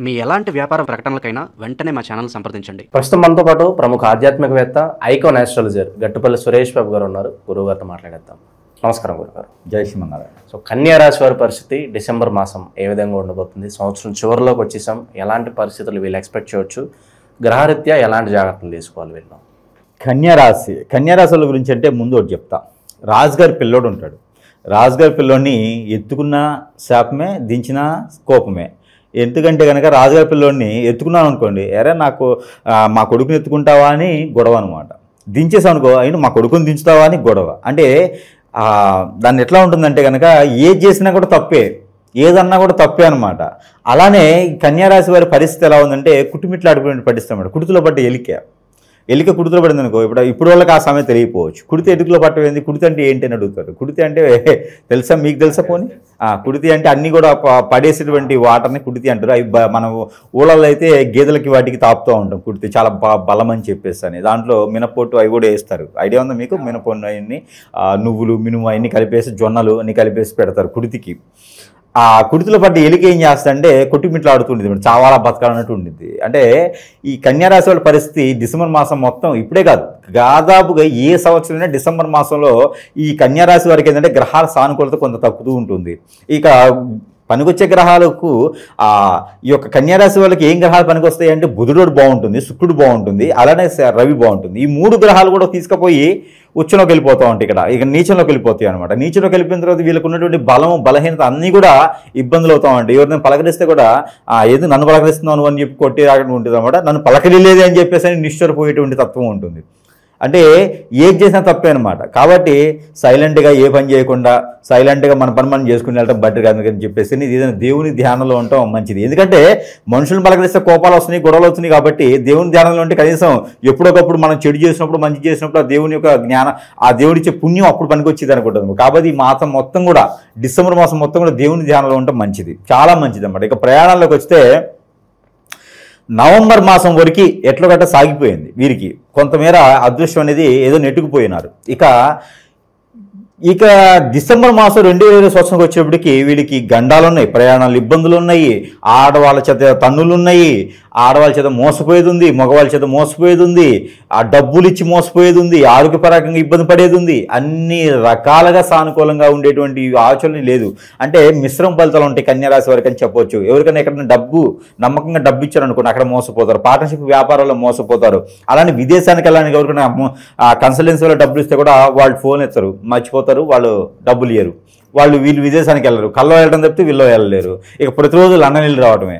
మీ ఎలాంటి వ్యాపార ప్రకటనలకైనా వెంటనే మా ఛానల్ సంప్రదించండి. ప్రస్తుతం మనతో పాటు ప్రముఖ ఆధ్యాత్మికవేత్త ఐకాన్ ఆస్ట్రాలజర్ గట్టుపల్లి సురేష్ బాబు గారు ఉన్నారు. గురువు గారితో మాట్లాడేద్దాం. నమస్కారం గురుగారు. జై శ్రీమన్నారాయణ. సో కన్యా రాశి వారి పరిస్థితి డిసెంబర్ మాసం ఏ విధంగా ఉండబోతుంది? సంవత్సరం చివరిలోకి వచ్చేసాం. ఎలాంటి పరిస్థితులు వీళ్ళు ఎక్స్పెక్ట్ చేయవచ్చు? గ్రహరీత్యా ఎలాంటి జాగ్రత్తలు తీసుకోవాలి వీళ్ళు? కన్యారాశుల గురించి అంటే ముందు ఒకటి చెప్తా. రాజుగారి పిల్లోడు ఉంటాడు. రాజుగారి పిల్లోడిని ఎత్తుకున్న శాపమే, దించిన కోపమే. ఎందుకంటే కనుక రాజుగారి పిల్లోడిని ఎత్తుకున్నాను అనుకోండి, ఎరే నాకు మా కొడుకుని ఎత్తుకుంటావా అని గొడవ అనమాట. దించేసావు అనుకో, అయినా మా కొడుకుని దించుతావా అని గొడవ. అంటే దాన్ని ఎట్లా ఉంటుందంటే కనుక ఏది చేసినా కూడా తప్పే, ఏదన్నా కూడా తప్పే అనమాట. అలానే కన్యారాశి వారి పరిస్థితి ఎలా ఉందంటే కుటుంబిట్లాడిపోయిన పరిస్థితి అనమాట. కుడితిలో పట్టే ఎలిక కుడితిలో పడింది అనుకో, ఇప్పుడు వాళ్ళకి ఆ సమయం తెలియకపోవచ్చు. కుడితి ఎటుకలో పట్టవేంది, కుడితి అంటే ఏంటి అని అడుగుతారు. కుడితి అంటే తెలుసా, మీకు తెలుసా? పోనీ కుడితి అంటే అన్నీ కూడా పడేసేటువంటి వాటర్ని కుడితి అంటారు. అవి మనం ఊళ్ళల్లో అయితే గేదెలకి వాటికి తాపుతూ ఉంటాం. కుడితి చాలా బలం అని చెప్పేసి అని దాంట్లో మినపొట్టు అవి కూడా వేస్తారు. ఐడియా ఉందా మీకు? మినపొన్ను అవన్నీ, నువ్వులు, మినుము అవన్నీ కలిపేసి, జొన్నలు అన్ని కలిపేసి పెడతారు కుడితికి. ఆ కుడితిలో పడ్డ ఎలిక ఏం చేస్తుందంటే కొట్టుమిట్లాడుతుండేది, చాలా బతకాలన్నట్టు ఉండింది. అంటే ఈ కన్యారాశి వాళ్ళ పరిస్థితి డిసెంబర్ మాసం మొత్తం, ఇప్పుడే కాదు దాదాపుగా ఏ సంవత్సరమైనా డిసెంబర్ మాసంలో ఈ కన్యారాశి వారికి ఏంటంటే గ్రహాల సానుకూలత కొంత తగ్గుతూ ఉంటుంది. ఇక పనికొచ్చే గ్రహాలకు ఈ యొక్క కన్యారాశి వాళ్ళకి ఏం గ్రహాలు పనికొస్తాయి అంటే బుధుడు బాగుంటుంది, శుక్రుడు బాగుంటుంది, అలానే రవి బాగుంటుంది. ఈ మూడు గ్రహాలు కూడా తీసుకుపోయి ఉచ్చలోకి వెళ్ళిపోతూ ఉంటాయి. ఇక నీచంలోకి వెళ్ళిపోతాయి అనమాట. నీచంలోకి వెళ్ళిపోయిన తర్వాత వీళ్ళకు ఉన్నటువంటి బలము, బలహీనత అన్నీ కూడా ఇబ్బందులు అవుతూ ఉంటాయి. ఎవరినైనా పలకరిస్తే కూడా ఏదో నన్ను పలకరిస్తున్నాను అని చెప్పి కొట్టి రాకుండా ఉంటుంది అనమాట. నన్ను పలకరిలేదే అని చెప్పేసి అని నిష్ఠూరపోయేటువంటి తత్వం ఉంటుంది. అంటే ఏది చేసినా తప్పే అనమాట. కాబట్టి సైలెంట్గా ఏ పని చేయకుండా సైలెంట్గా మన పని మనం చేసుకుని వెళ్ళటం బెటర్ కాదు అని చెప్పేసి ఏదైనా దేవుని ధ్యానంలో ఉండటం మంచిది. ఎందుకంటే మనుషులను పలకరిస్తే కోపాలు వస్తున్నాయి, గొడవలు వస్తున్నాయి. కాబట్టి దేవుని ధ్యానంలో ఉంటే కనీసం ఎప్పుడొకప్పుడు మనం చెడు చేసినప్పుడు, మంచి చేసినప్పుడు ఆ దేవుని యొక్క జ్ఞానం, ఆ దేవుడిచ్చే పుణ్యం అప్పుడు పనికొచ్చేది అనుకుంటుంది. కాబట్టి ఈ మాసం మొత్తం కూడా, డిసెంబర్ మాసం మొత్తం కూడా దేవుని ధ్యానంలో ఉండటం మంచిది, చాలా మంచిది అనమాట. ఇక ప్రయాణాల్లోకి వస్తే నవంబర్ మాసం వరకు ఎట్ల గట్ట సాగిపోయింది. వీరికి కొంతమేర అదృష్టం అనేది ఏదో నెట్టుకుపోయినారు. ఇక డిసెంబర్ మాసం 2020 సంవత్సరంకి వచ్చేప్పటికి వీళ్ళకి గండాలు ఉన్నాయి, ప్రయాణాలు ఇబ్బందులు ఉన్నాయి, ఆడవాళ్ళ చేత తన్నులు ఉన్నాయి, ఆడవాళ్ళ చేత మోసపోయేది ఉంది, మగవాళ్ళ చేత మోసపోయేది ఉంది, ఆ డబ్బులు ఇచ్చి మోసపోయేది ఉంది, ఆరోగ్యపరంగా ఇబ్బంది పడేది ఉంది. అన్ని రకాలుగా సానుకూలంగా ఉండేటువంటి ఆలోచన లేదు. అంటే మిశ్రమ ఫలితాలు ఉంటాయి కన్యారాశి వారికి అని చెప్పొచ్చు. ఎవరికైనా ఎక్కడైనా నమ్మకంగా డబ్బు ఇచ్చారనుకోండి, అక్కడ మోసపోతారు. పార్ట్నర్షిప్ వ్యాపారాల్లో మోసపోతారు. అలానే విదేశానికి వెళ్ళడానికి ఎవరికైనా కన్సల్టెన్సీ వల్ల డబ్బులు ఇస్తే కూడా వాళ్ళు ఫోన్ ఎత్తారు, మర్చిపోతారు, వాళ్ళు డబ్బులు ఇయ్యరు. వీళ్ళు విదేశానికి వెళ్ళరు, కల్లో వెళ్ళడం తప్పితే వీళ్ళు వెళ్ళలేరు. ఇక ప్రతిరోజు లండన్ వెళ్ళి రావడమే.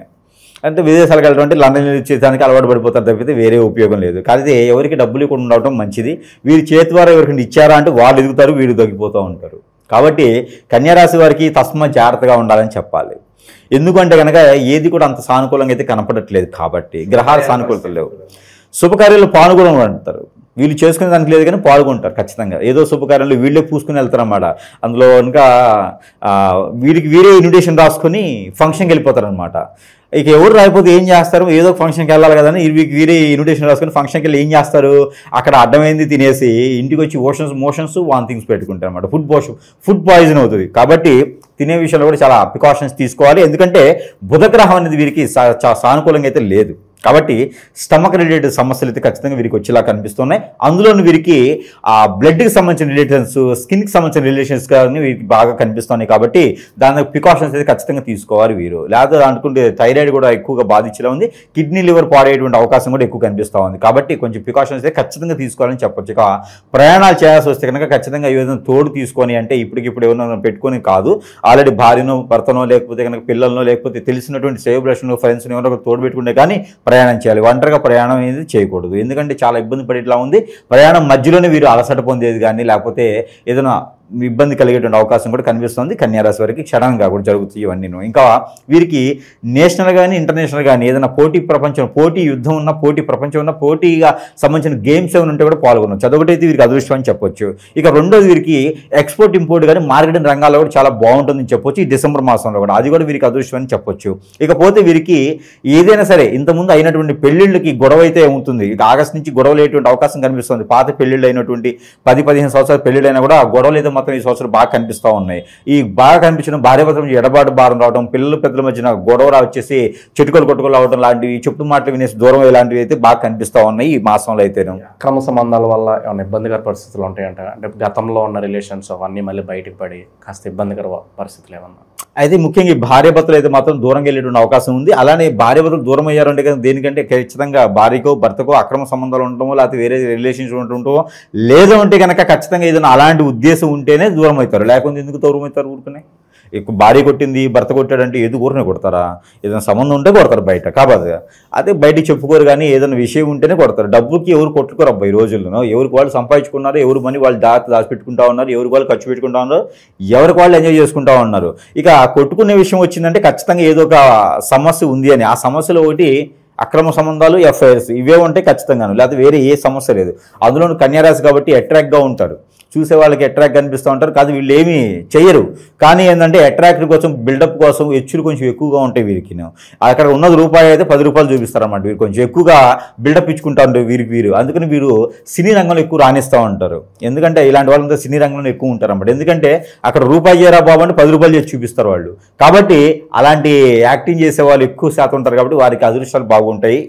అంటే విదేశాలకు వెళ్ళడం అంటే లండన్ ఇచ్చేదానికి అలవాటు పడిపోతారు తప్పితే వేరే ఉపయోగం లేదు. కానీ ఎవరికి డబ్బులు ఇవ్వకుండా ఉండటం మంచిది. వీరి చేతి ద్వారా ఎవరికైనా ఇచ్చారా అంటే వాళ్ళు ఎదుగుతారు, వీళ్ళు తగ్గిపోతూ ఉంటారు. కాబట్టి కన్యారాశి వారికి తస్మాత్ జాగ్రత్తగా ఉండాలని చెప్పాలి. ఎందుకంటే కనుక ఏది కూడా అంత సానుకూలంగా అయితే కనపడట్లేదు. కాబట్టి గ్రహాలు సానుకూలత లేవు. శుభకార్యాలు పాల్గొనడం అంటారు. వీళ్ళు చేసుకునే దానికి లేదు కానీ పాల్గొంటారు ఖచ్చితంగా. ఏదో శుభకార్యంలో వీళ్ళే పూసుకుని వెళ్తారన్నమాట. అందులో ఇంకా వీరికి వీరే ఇన్విటేషన్ రాసుకొని ఫంక్షన్కి వెళ్ళిపోతారనమాట. ఇక ఎవరు రాకపోతే ఏం చేస్తారు, ఏదో ఫంక్షన్కి వెళ్ళాలి కదా అని వీరే ఇన్విటేషన్ రాసుకొని ఫంక్షన్కి వెళ్ళి ఏం చేస్తారు, అక్కడ అడ్డమైంది తినేసి ఇంటికి వచ్చి మోషన్స్ వామిటింగ్స్ పెట్టుకుంటారు అనమాట. ఫుడ్ పాయిజన్ అవుతుంది. కాబట్టి తినే విషయంలో కూడా చాలా ప్రికాషన్స్ తీసుకోవాలి. ఎందుకంటే బుధగ్రహం అనేది వీరికి సానుకూలంగా అయితే లేదు. కాబట్టి స్టమక్ రిలేటెడ్ సమస్యలు అయితే ఖచ్చితంగా వీరికి వచ్చేలా కనిపిస్తున్నాయి. అందులోని వీరికి బ్లడ్కి సంబంధించిన రిలేషన్స్, స్కిన్కి సంబంధించిన రిలేషన్స్ కానీ వీరికి బాగా కనిపిస్తున్నాయి. కాబట్టి దానికి ప్రికాషన్స్ అయితే ఖచ్చితంగా తీసుకోవాలి వీరు. లేదా అనుకుంటే థైరాయిడ్ కూడా ఎక్కువగా బాధించేలా ఉంది, కిడ్నీ లివర్ పాడేటువంటి అవకాశం కూడా ఎక్కువ కనిపిస్తూ ఉంది. కాబట్టి కొంచెం ప్రికాషన్స్ అయితే ఖచ్చితంగా తీసుకోవాలని చెప్పొచ్చు. ఇక ప్రయాణాలు చేయాల్సి వస్తే కనుక ఖచ్చితంగా ఏదైనా తోడు తీసుకొని, అంటే ఇప్పటికిప్పుడు ఏమైనా పెట్టుకొని కాదు, ఆల్రెడీ భార్యనో భర్తనో లేకపోతే కనుక పిల్లలనో లేకపోతే తెలిసినటువంటి సేవబ్రష్ను ఫ్రెండ్స్ని ఎవరో తోడు పెట్టుకుంటే కానీ ప్రయాణం చేయాలి. ఒంటరిగా ప్రయాణం అనేది చేయకూడదు. ఎందుకంటే చాలా ఇబ్బంది పడేట్లా ఉంది. ప్రయాణం మధ్యలోనే వీరు అలసట పొందేది కానీ లేకపోతే ఏదైనా ఇబ్బంది కలిగేటువంటి అవకాశం కూడా కనిపిస్తుంది. కన్యారాశి వారికి క్షణంగా కూడా జరుగుతాయి ఇవన్నీ. ఇంకా వీరికి నేషనల్ కానీ ఇంటర్నేషనల్ కానీ ఏదైనా పోటీ యుద్ధం ఉన్న, ప్రపంచం ఉన్న, పోటీగా సంబంధించిన గేమ్స్ ఏమైనా ఉంటే కూడా పాల్గొనవచ్చు. అదొకటైతే వీరికి అదృష్టం అని చెప్పొచ్చు. ఇక రెండోది వీరికి ఎక్స్పోర్ట్ ఇంపోర్ట్ కానీ మార్కెటింగ్ రంగాల్లో కూడా చాలా బాగుంటుందని చెప్పొచ్చు. ఈ డిసెంబర్ మాసంలో కూడా అది కూడా వీరికి అదృష్టం అని చెప్పొచ్చు. ఇకపోతే వీరికి ఏదైనా సరే ఇంతకుముందు అయినటువంటి పెళ్లిళ్ళకి గొడవ అయితే ఉంటుంది. ఇక ఆగస్టు నుంచి గొడవలు అయ్యేటువంటి అవకాశం కనిపిస్తుంది. పాత పెళ్లిళ్ళు అయినటువంటి 10-15 సంవత్సరాల పెళ్లిళ్ళైనా కూడా గొడవలు అయితే మాత్రం ఈ సంవత్సరం బాగా కనిపిస్తూ ఉన్నాయి. ఈ బాగా కనిపించడం భార్యాభర్తల మధ్య ఎడబాటు భారం రావడం, పిల్లలు పెద్దల మధ్యన గొడవ వచ్చేసి చెట్టుకొలు కొట్టుకొలు అవడం లాంటివి, చెప్పుడు మాటలు వినేసి దూరం ఇలాంటివి అయితే బాగా కనిపిస్తూ ఉన్నాయి ఈ మాసంలో అయితేను. అక్రమ సంబంధాల వల్ల ఏమైనా ఇబ్బందికర పరిస్థితులు ఉంటాయంట, అంటే గతంలో ఉన్న రిలేషన్స్ అవన్నీ మళ్ళీ బయటకు పడి కాస్త ఇబ్బందికర పరిస్థితులు ఏమన్నా? అయితే ముఖ్యంగా ఈ భార్యాభర్తలు అయితే మాత్రం దూరంగా వెళ్ళేటువంటి అవకాశం ఉంది. అలానే భార్యాభర్తలు దూరం అయ్యారంటే కదా దేనికంటే ఖచ్చితంగా భార్యకో భర్తకో అక్రమ సంబంధాలు ఉండటమో, లేకపోతే వేరే రిలేషన్షిప్ ఉండటమో, లేదు అంటే కనుక ఖచ్చితంగా ఏదైనా అలాంటి ఉద్దేశం ఉంటేనే దూరం అవుతారు. లేకపోతే ఎందుకు దూరం అవుతారు ఊరుకునే? ఎక్కువ భార్య కొట్టింది భర్త కొట్టాడంటే ఏది ఊరినే కొడతారా? ఏదైనా సంబంధం ఉంటే కొడతారు బయట, కాబట్టి అదే బయటికి చెప్పుకోరు. కానీ ఏదైనా విషయం ఉంటేనే కొడతారు. డబ్బుకి ఎవరు కొట్టుకోరు అబ్బా ఈ రోజుల్లో. ఎవరికి వాళ్ళు సంపాదించుకున్నారు, ఎవరు మనీ వాళ్ళు దాచిపెట్టుకుంటా ఉన్నారు, ఎవరికి వాళ్ళు ఖర్చు పెట్టుకుంటా ఉన్నారు, ఎవరికి వాళ్ళు ఎంజాయ్ చేసుకుంటా ఉన్నారు. ఇక కొట్టుకునే విషయం వచ్చిందంటే ఖచ్చితంగా ఏదో ఒక సమస్య ఉంది అని. ఆ సమస్యలో ఒకటి అక్రమ సంబంధాలు, ఎఫ్ఐఆర్స్ ఇవే ఉంటే ఖచ్చితంగాను, లేకపోతే వేరే ఏ సమస్య లేదు. అందులో కన్యారాశి కాబట్టి అట్రాక్ట్గా ఉంటారు, చూసే వాళ్ళకి అట్రాక్ట్ కనిపిస్తూ ఉంటారు. కాదు వీళ్ళు ఏమీ చెయ్యరు, కానీ ఏంటంటే అట్రాక్ట్ కోసం బిల్డప్ కోసం హెచ్చులు కొంచెం ఎక్కువగా ఉంటాయి వీరికి. అక్కడ ఉన్నది రూపాయి అయితే 10 రూపాయలు చూపిస్తారన్నమాట. వీరు కొంచెం ఎక్కువగా బిల్డప్ ఇచ్చుకుంటా ఉంటారు వీరు. అందుకని వీరు సినీ రంగంలో ఎక్కువ రాణిస్తూ ఉంటారు. ఎందుకంటే ఇలాంటి వాళ్ళంతా సినీ రంగంలో ఎక్కువ ఉంటారు అన్నమాట. ఎందుకంటే అక్కడ రూపాయి చేయరా బాబు అంటే 10 రూపాయలు చేసి చూపిస్తారు వాళ్ళు. కాబట్టి అలాంటి యాక్టింగ్ చేసే వాళ్ళు ఎక్కువ శాతం ఉంటారు. కాబట్టి వారికి అదృష్టాలు బాగుంటాయి.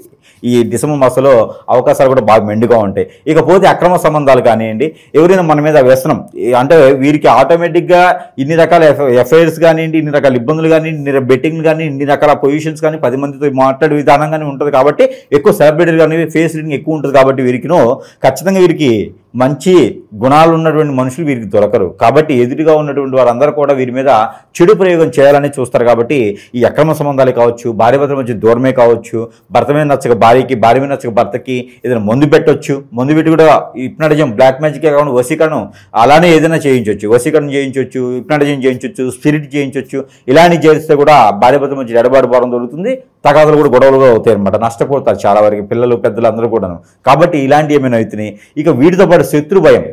ఈ డిసెంబర్ మాసంలో అవకాశాలు కూడా బాగా మెండుగా ఉంటాయి. ఇకపోతే అక్రమ సంబంధాలు కానివ్వండి, ఎవరైనా మన మీద వ్యసనం అంటే వీరికి ఆటోమేటిక్గా ఇన్ని రకాల ఎఫ్ఐఆర్స్ కానివ్వండి, ఇన్ని రకాల ఇబ్బందులు కానివ్వండి, ఇన్ని బెట్టింగ్లు కానీ, ఇన్ని రకాల పొజిషన్స్ కానీ, 10 మందితో మాట్లాడే విధానం కానీ ఉంటుంది. కాబట్టి ఎక్కువ సెలబ్రిటీలు కానీ ఫేస్ రీడింగ్ ఎక్కువ ఉంటుంది. కాబట్టి వీరికినో ఖచ్చితంగా వీరికి మంచి గుణాలు ఉన్నటువంటి మనుషులు వీరికి దొరకరు. కాబట్టి ఎదురుగా ఉన్నటువంటి వారందరూ కూడా వీరి మీద చెడు ప్రయోగం చేయాలని చూస్తారు. కాబట్టి ఈ అక్రమ సంబంధాలు కావచ్చు, భార్యాభర్తల మధ్య దూరమే కావచ్చు, భర్త మీద నచ్చక భార్యకి, భార్య మీద నచ్చక భర్తకి ఏదైనా మందు పెట్టొచ్చు. మందు పెట్టి కూడా హిప్నాటిజం, బ్లాక్ మ్యాజిక్ కాకుండా వశీకరణం అలానే ఏదైనా చేయించవచ్చు. వశీకరణం చేయించవచ్చు, హిప్నాటిజం చేయించవచ్చు, స్పిరిట్ చేయించవచ్చు. ఇలాంటి చేస్తే కూడా భార్యాభర్తల మధ్య ఎడబాటు భారం దొరుకుతుంది. తగాదాలు కూడా గొడవలుగా అవుతాయి అనమాట. నష్టపోతారు చాలా వరకు పిల్లలు పెద్దలు అందరూ కూడాను. కాబట్టి ఇలాంటి ఏమైనా అవుతున్నాయి. ఇక వీటితో పాటు శత్రు భయం,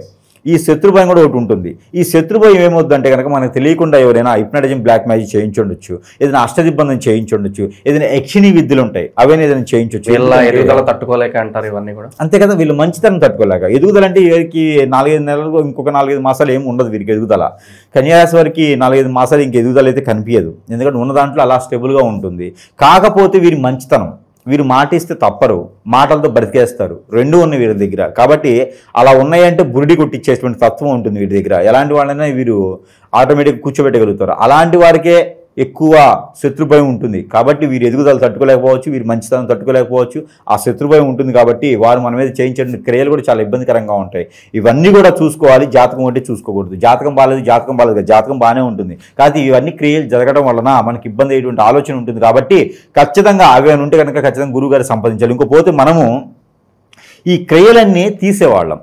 ఈ శత్రు భయం కూడా ఒకటి ఉంటుంది. ఈ శత్రు భయం ఏమవుతుందంటే కనుక మనకు తెలియకుండా ఎవరైనా హిప్నాటిజం, బ్లాక్ మ్యాజిక్ చేయించుండొచ్చు, ఏదైనా అష్టదిబ్బందం చేయించుండొచ్చు, ఏదైనా యక్షిణీ విద్యలు ఉంటాయి అవన్నీ ఏదైనా చేయించవచ్చు. ఎదుగుదల తట్టుకోలేక అంటారు ఇవన్నీ కూడా. అంతే కదా, వీళ్ళు మంచితనం తట్టుకోలేక. ఎదుగుదల అంటే వీరికి 4-5 నెలలు, ఇంకొక 4-5 మాసాలు ఏమి ఉండదు వీరికి ఎదుగుదల. కన్యారాశి వారికి 4-5 మాసాలు ఇంక ఎదుగుదల అయితే కనిపించదు. ఎందుకంటే ఉన్న దాంట్లో అలా స్టేబుల్గా ఉంటుంది. కాకపోతే వీరి మంచితనం, వీరు మాటిస్తే తప్పరు, మాటలతో బ్రతికేస్తారు, రెండూ ఉన్నాయి వీరి దగ్గర. కాబట్టి అలా ఉన్నాయంటే బురిడి కొట్టించేటువంటి తత్వం ఉంటుంది వీరి దగ్గర. ఎలాంటి వాళ్ళైనా వీరు ఆటోమేటిక్గా కూర్చోబెట్టగలుగుతారు. అలాంటి వారికే ఎక్కువ శత్రుభయం ఉంటుంది. కాబట్టి వీరి ఎదుగుదల తట్టుకోలేకపోవచ్చు, వీరి మంచితనం తట్టుకోలేకపోవచ్చు. ఆ శత్రుభయం ఉంటుంది కాబట్టి వారు మన మీద చేయించే క్రియలు కూడా చాలా ఇబ్బందికరంగా ఉంటాయి. ఇవన్నీ కూడా చూసుకోవాలి. జాతకం అంటే చూసుకోకూడదు. జాతకం బాగాలేదు జాతకం బాగానే ఉంటుంది. కానీ ఇవన్నీ క్రియలు జరగడం వలన మనకి ఇబ్బంది అయ్యేటువంటి ఆలోచన ఉంటుంది. కాబట్టి ఖచ్చితంగా అవి ఉంటే కనుక ఖచ్చితంగా గురువుగారు సంపాదించాలి. ఇంకోపోతే మనము ఈ క్రియలన్నీ తీసేవాళ్ళం,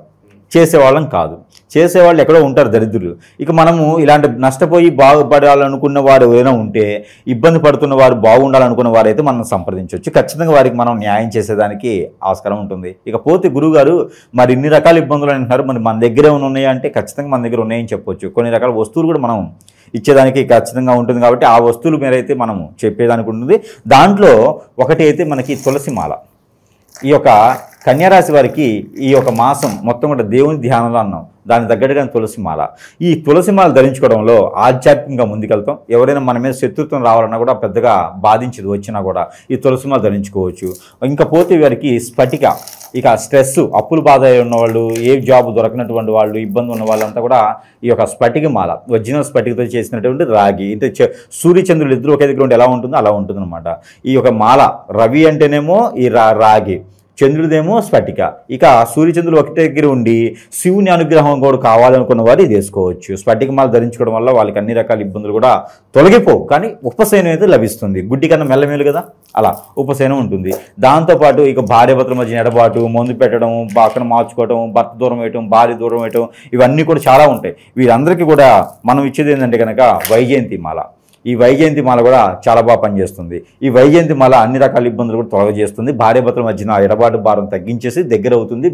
చేసేవాళ్ళం కాదు. చేసేవాళ్ళు ఎక్కడో ఉంటారు దరిద్రులు. ఇక మనము ఇలాంటి నష్టపోయి బాగుపడాలనుకున్న వారు ఎవరైనా ఉంటే, ఇబ్బంది పడుతున్న వారు బాగుండాలనుకున్న వారైతే మనం సంప్రదించవచ్చు. ఖచ్చితంగా వారికి మనం న్యాయం చేసేదానికి ఆస్కారం ఉంటుంది. ఇకపోతే గురువుగారు మరి ఇన్ని రకాల ఇబ్బందులు అంటున్నారు, మరి మన దగ్గర ఏమైనా ఉన్నాయా అంటే ఖచ్చితంగా మన దగ్గర ఉన్నాయని చెప్పొచ్చు. కొన్ని రకాల వస్తువులు కూడా మనం ఇచ్చేదానికి ఖచ్చితంగా ఉంటుంది. కాబట్టి ఆ వస్తువులు మీరైతే మనము చెప్పేదానికి ఉంటుంది. దాంట్లో ఒకటి అయితే మనకి తులసి మాల. ఈ యొక్క కన్యారాశి వారికి ఈ యొక్క మాసం మొత్తం కూడా దేవుని ధ్యానంలో అన్నాం, దానికి తగ్గట్టుగా తులసి మాల. ఈ తులసి మాల ధరించుకోవడంలో ఆధ్యాత్మికంగా ముందుకెళ్తాం. ఎవరైనా మన మీద శత్రుత్వం రావాలన్నా కూడా పెద్దగా బాధించదు, వచ్చినా కూడా ఈ తులసి మాల ధరించుకోవచ్చు. ఇంకా పోతే వారికి స్ఫటిక, ఇక స్ట్రెస్, అప్పులు బాధ ఉన్నవాళ్ళు, ఏ జాబ్ దొరకనటువంటి వాళ్ళు, ఇబ్బంది ఉన్న వాళ్ళంతా కూడా ఈ యొక్క స్ఫటిక మాల, ఒరిజినల్ స్ఫటికతో చేసినటువంటి రాగి, అంటే సూర్యచంద్రులు ఇద్దరు ఒకే దగ్గర ఉంటే ఎలా ఉంటుందో అలా ఉంటుందన్నమాట. ఈ యొక్క మాల రవి అంటేనేమో ఈ రాగి, చంద్రుడిదేమో స్ఫటిక. ఇక సూర్యచంద్రులు ఒకటి దగ్గర ఉండి శివుని అనుగ్రహం కూడా కావాలనుకున్న వారు ఇది వేసుకోవచ్చు. స్ఫటిక మాల ధరించుకోవడం వల్ల వాళ్ళకి అన్ని రకాల ఇబ్బందులు కూడా తొలగిపోవు, కానీ ఉపశమనం అయితే లభిస్తుంది. గుడ్డి కన్నా మెల్లమేలు కదా, అలా ఉపశమనం ఉంటుంది. దాంతోపాటు ఇక భార్యాభర్తల మధ్య ఎడబాటు, మందు పెట్టడం, పక్కన మార్చుకోవడం, భర్త దూరం వేయటం, భార్య దూరం వేయటం, ఇవన్నీ కూడా చాలా ఉంటాయి. వీరందరికీ కూడా మనం ఇచ్చేది ఏంటంటే కనుక వైజయంతి మాల. ఈ వైజయంతి మాల కూడా చాలా బాగా పనిచేస్తుంది. ఈ వైజయంతి మాల అన్ని రకాల ఇబ్బందులు కూడా తొలగజేస్తుంది. భార్యాభర్తల మధ్యన ఎడబాటు భారం తగ్గించేసి దగ్గర అవుతుంది.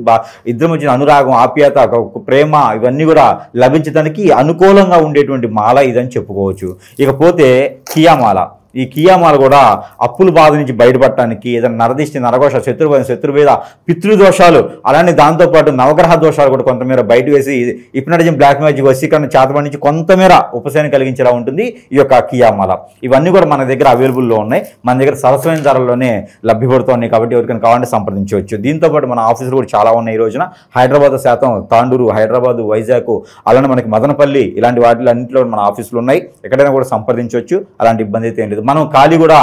ఇద్దరి మధ్యన అనురాగం, ఆప్యాయత, ప్రేమ ఇవన్నీ కూడా లభించడానికి అనుకూలంగా ఉండేటువంటి మాల ఇదని చెప్పుకోవచ్చు. ఇకపోతే కియా మాల. ఈ కియామాల కూడా అప్పుల బాధ నుంచి బయటపడటానికి, ఏదైనా నరదిష్టి, నరఘోష, శత్రువేద, పితృదోషాలు, అలానే దాంతోపాటు నవగ్రహ దోషాలు కూడా కొంతమేర బయట వేసి హిప్నటిజం, బ్లాక్ మ్యాజిక్, వశీకరణ, చేతబడి నుంచి కొంతమేర ఉపశమనం కలిగించేలా ఉంటుంది ఈ యొక్క కియామాల. ఇవన్నీ కూడా మన దగ్గర అవైలబుల్లో ఉన్నాయి, మన దగ్గర సరసమైన ధరల్లోనే లభ్యపడుతున్నాయి. కాబట్టి ఎవరికైనా కావాలంటే సంప్రదించవచ్చు. దీంతోపాటు మన ఆఫీసులు కూడా చాలా ఉన్నాయి. ఈ రోజున హైదరాబాద్ శాతం, తాండూరు, హైదరాబాద్, వైజాగ్, అలానే మనకి మదనపల్లి, ఇలాంటి వాటిలో అన్నింటిలో మన ఆఫీసులు ఉన్నాయి. ఎక్కడైనా కూడా సంప్రదించవచ్చు. అలాంటి ఇబ్బంది అయితే ఏం లేదు. మనం ఖాళీ కూడా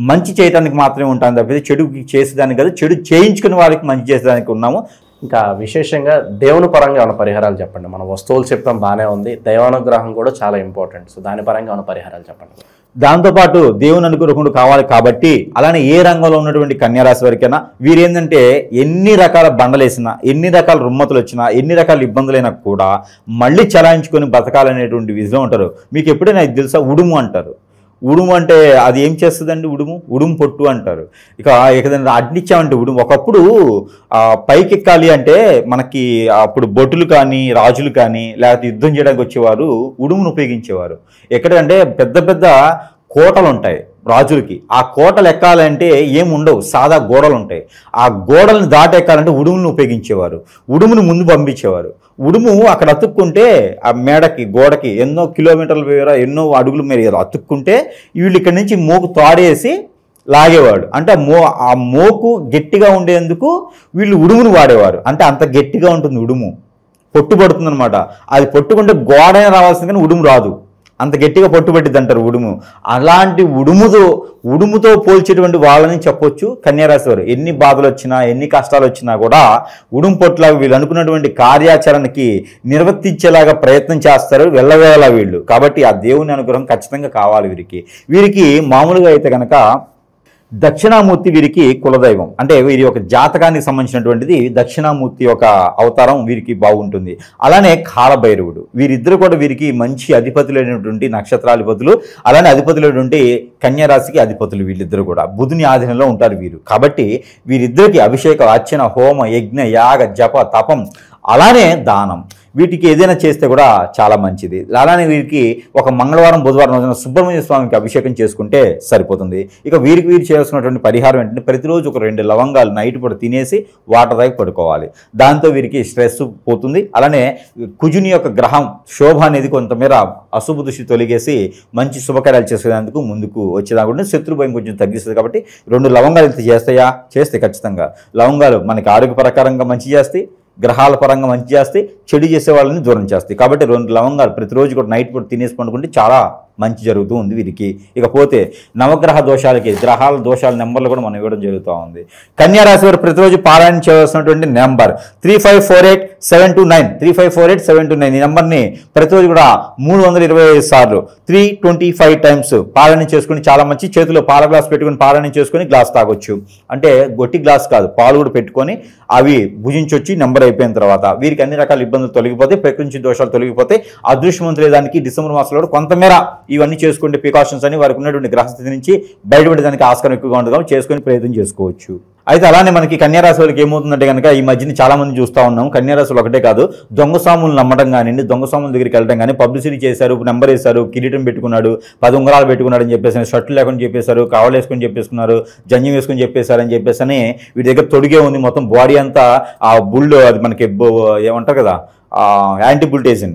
మంచి చేయడానికి మాత్రమే ఉంటాం తప్పితే చెడు చేసేదానికి కాదు, చెడు చేయించుకునే వారికి మంచి చేసేదానికి ఉన్నాము. ఇంకా విశేషంగా దేవుని పరంగా ఏమైనా పరిహారాలు చెప్పండి. మన వస్తువులు చెప్పడం బాగానే ఉంది, దైవానుగ్రహం కూడా చాలా ఇంపార్టెంట్. సో దాని పరంగా ఏమైనా పరిహారాలు చెప్పండి. దాంతోపాటు దేవుని అనుగ్రహం కావాలి కాబట్టి, అలానే ఏ రంగంలో ఉన్నటువంటి కన్యారాశి వారికైనా వీరేంటంటే ఎన్ని రకాల బండలేసినా, ఎన్ని రకాల రుమ్మతులు వచ్చినా, ఎన్ని రకాల ఇబ్బందులైనా కూడా మళ్ళీ చలాయించుకొని బతకాలనేటువంటి విజయం ఉంటారు. మీకు ఎప్పుడైనా ఇది తెలుసా? ఉడుము అంటారు. ఉడుము అంటే అది ఏం చేస్తుందండి? ఉడుము పొట్టు అంటారు. ఇక ఏదైనా అడ్నిచ్చామంటే ఉడుము, ఒకప్పుడు పైకెక్కాలి అంటే మనకి అప్పుడు బొట్టులు కానీ, రాజులు కానీ, లేకపోతే యుద్ధం చేయడానికి వచ్చేవారు ఉడుమును ఉపయోగించేవారు. ఎక్కడంటే పెద్ద పెద్ద కోటలు ఉంటాయి రాజులకి. ఆ కోటలు ఎక్కాలంటే ఏముండవు, సాదా గోడలు ఉంటాయి. ఆ గోడలను దాటెక్కాలంటే ఉడుములను ఉపయోగించేవారు. ఉడుమును ముందు పంపించేవారు. ఉడుము అక్కడ అతుక్కుంటే ఆ మేడకి, గోడకి ఎన్నో కిలోమీటర్ల మేర, ఎన్నో అడుగుల మేర అతుక్కుంటే వీళ్ళు ఇక్కడి నుంచి మోకు తాడేసి లాగేవాడు. అంటే ఆ మోకు గట్టిగా ఉండేందుకు వీళ్ళు ఉడుమును వాడేవారు. అంటే అంత గట్టిగా ఉంటుంది ఉడుము, పొట్టుపడుతుంది అనమాట. అది పొట్టుకుంటే గోడైనా రావాల్సింది కానీ ఉడుము రాదు, అంత గట్టిగా పట్టుబట్టిద్ది అంటారు ఉడుము. అలాంటి ఉడుముతో పోల్చేటువంటి వాళ్ళని చెప్పొచ్చు కన్యారాశి వారు. ఎన్ని బాధలు వచ్చినా, ఎన్ని కష్టాలు వచ్చినా కూడా ఉడుము పొట్టులాగా వీళ్ళు అనుకున్నటువంటి కార్యాచరణకి నిర్వర్తించేలాగా ప్రయత్నం చేస్తారు వెళ్ళవేళ వీళ్ళు. కాబట్టి ఆ దేవుని అనుగ్రహం ఖచ్చితంగా కావాలి వీరికి. మామూలుగా అయితే కనుక దక్షిణామూర్తి వీరికి కులదైవం. అంటే వీరి యొక్క జాతకానికి సంబంధించినటువంటిది దక్షిణామూర్తి యొక్క అవతారం వీరికి బాగుంటుంది. అలానే కాలభైరవుడు, వీరిద్దరు కూడా వీరికి మంచి అధిపతులైనటువంటి నక్షత్రాధిపతులు, అలానే అధిపతులైనటువంటి కన్యారాశికి అధిపతులు. వీళ్ళిద్దరు కూడా బుధుని ఆధీనంలో ఉంటారు వీరు. కాబట్టి వీరిద్దరికి అభిషేక, అర్చన, హోమ, యజ్ఞ, యాగ, జప, తపం, అలానే దానం, వీటికి ఏదైనా చేస్తే కూడా చాలా మంచిది. అలానే వీరికి ఒక మంగళవారం, బుధవారం రోజున సుబ్రహ్మణ్య స్వామికి అభిషేకం చేసుకుంటే సరిపోతుంది. ఇక వీరు చేయాల్సినటువంటి పరిహారం ఏంటంటే ప్రతిరోజు ఒక 2 లవంగాలు నైట్ పూట తినేసి వాటర్ తాగి పడుకోవాలి. దాంతో వీరికి స్ట్రెస్ పోతుంది. అలానే కుజుని యొక్క గ్రహం శోభ అనేది కొంతమేర అశుభ దృష్టి తొలగేసి మంచి శుభకార్యాలు చేసేందుకు ముందుకు వచ్చేదాకా శత్రు భయం కొంచెం తగ్గిస్తుంది. కాబట్టి 2 లవంగాలు అయితే చేస్తే ఖచ్చితంగా లవంగాలు మనకి ఆరోగ్యపరకరంగా మంచి చేస్తాయి, గ్రహాల పరంగా మంచి చేస్తాయి, చెడు చేసే వాళ్ళని దూరం చేస్తాయి. కాబట్టి 2 లవంగాలు ప్రతిరోజు కూడా నైట్ పూట తినేసి పండుకుంటే చాలా మంచి జరుగుతూ ఉంది వీరికి. ఇకపోతే నవగ్రహ దోషాలకి, గ్రహాల దోషాల నెంబర్లు కూడా మనం ఇవ్వడం జరుగుతూ ఉంది. కన్యారాశి వారు ప్రతిరోజు పారాయణ చేయవలసినటువంటి నెంబర్ 3548-729 3548-729. ఈ నెంబర్ని ప్రతిరోజు కూడా 325 సార్లు 325 టైమ్స్ పారాయణ చేసుకుని చాలా మంచి. చేతిలో పాల గ్లాస్ పెట్టుకుని పారాయణ చేసుకుని గ్లాస్ తాగొచ్చు. అంటే గొట్టి గ్లాస్ కాదు, పాలు కూడా పెట్టుకొని అవి భుజించొచ్చి నెంబర్ అయిపోయిన తర్వాత వీరికి అన్ని రకాల ఇబ్బందులు తొలగిపోతాయి, ప్రకృతి దోషాలు తొలగిపోతాయి. అదృష్టవంతులేదానికి డిసెంబర్ మాసంలో కొంతమేర ఇవన్నీ చేసుకుంటే ప్రికాషన్స్ అని వారికి ఉన్నటువంటి గ్రహస్థితి నుంచి బయటపడేదానికి ఆస్కారం ఎక్కువగా ఉంటుంది. చేసుకుని ప్రయత్నం చేసుకోవచ్చు. అయితే అలానే మనకి కన్యారాశి వాళ్ళకి ఏమవుతుందంటే కనుక ఈ మధ్యన చాలా మంది చూస్తూ ఉన్నాం. కన్యారాశులు ఒకటే కాదు, దొంగ సాములు నమ్మడం కానివ్వండి, దొంగ సాముల దగ్గరికి వెళ్ళడం కానీ, పబ్లిసిటీ చేశారు, నెంబర్ వేశారు, కిరీటం పెట్టుకున్నాడు, 10 ఉంగరాలు పెట్టుకున్నాడు అని చెప్పేసి, షర్ట్లు లేకుండా చెప్పేశారు, కావలు వేసుకొని చెప్పేసుకున్నారు, జంజం వేసుకొని చెప్పేశారని చెప్పేసి వీటి దగ్గర తొడిగే ఉంది. మొత్తం బాడీ అంతా ఆ బుల్, అది మనకి ఏమంటారు కదా, యాంటీ బుల్టేషన్,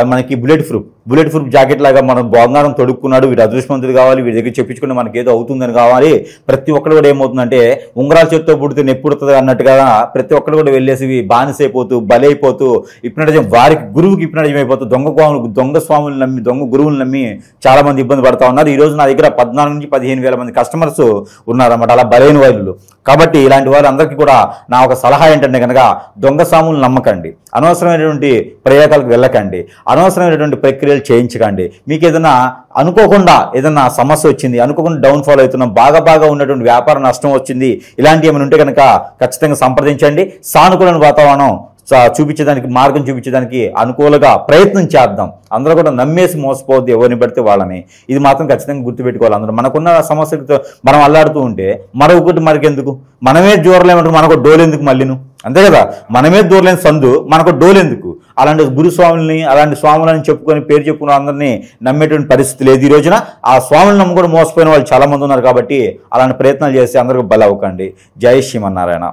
మనకి బుల్లెట్ ప్రూఫ్ జాకెట్ లాగా మనం బంగారం తొడుక్కున్నాడు, వీడు అదృష్టవంతుడు కావాలి, వీడి దగ్గర చెప్పించుకుంటే మనకి ఏదో అవుతుందని కావాలి. ప్రతి ఒక్కరు కూడా ఏమవుతుందంటే ఉంగరాల చేత్తో పుడితే నెప్పుడుతుంది అన్నట్టుగా ప్రతి ఒక్కరు కూడా వెళ్ళేసి బానిసైపోతూ, బలైపోతూ, హిప్నటిజం వారికి గురువుకి హిప్నటిజం అయిపోతూ దొంగ స్వాములు నమ్మి, దొంగ గురువులు నమ్మి చాలా మంది ఇబ్బంది పడతా ఉన్నారు. ఈ రోజు నా దగ్గర 14 నుంచి 15 వేల మంది కస్టమర్స్ ఉన్నారన్నమాట, అలా బలైన వాళ్ళు. కాబట్టి ఇలాంటి వారు అందరికీ కూడా నా ఒక సలహా ఏంటంటే కనుక దొంగ సాములు నమ్మకండి, అనవసరమైనటువంటి ప్రయోగాలకు వెళ్ళకండి, అనవసరమైనటువంటి ప్రక్రియలు చేయించకండి. మీకు ఏదైనా అనుకోకుండా ఏదైనా సమస్య వచ్చింది, అనుకోకుండా డౌన్ఫాల్ అవుతున్నాం, బాగా ఉన్నటువంటి వ్యాపార నష్టం వచ్చింది, ఇలాంటి ఏమైనా ఉంటే కనుక ఖచ్చితంగా సంప్రదించండి. సానుకూల వాతావరణం చూపించేదానికి, మార్గం చూపించేదానికి అనుకూలంగా ప్రయత్నం చేద్దాం. అందరూ కూడా నమ్మేసి మోసపోవద్దు ఎవరిని పడితే వాళ్ళని. ఇది మాత్రం ఖచ్చితంగా గుర్తుపెట్టుకోవాలి. అందరూ మనకున్న సమస్యలతో మనం అల్లాడుతూ ఉంటే మరొకటి మనకెందుకు, మనమే జోరలేమంటారు, మనకు డోలెందుకు మళ్ళీను, అంతే కదా, మనమే దూరలేని సందు మనకు డోలెందుకు. అలాంటి గురుస్వాములని, అలాంటి స్వాములని చెప్పుకొని పేరు చెప్పుకున్న అందరినీ నమ్మేటువంటి పరిస్థితి లేదు ఈ రోజున. ఆ స్వాములను నమ్ముకొని మోసపోయిన వాళ్ళు చాలా మంది ఉన్నారు. కాబట్టి అలాంటి ప్రయత్నాలు చేసి అందరికీ బలి అవ్వకండి. జై శ్రీమన్నారాయణ.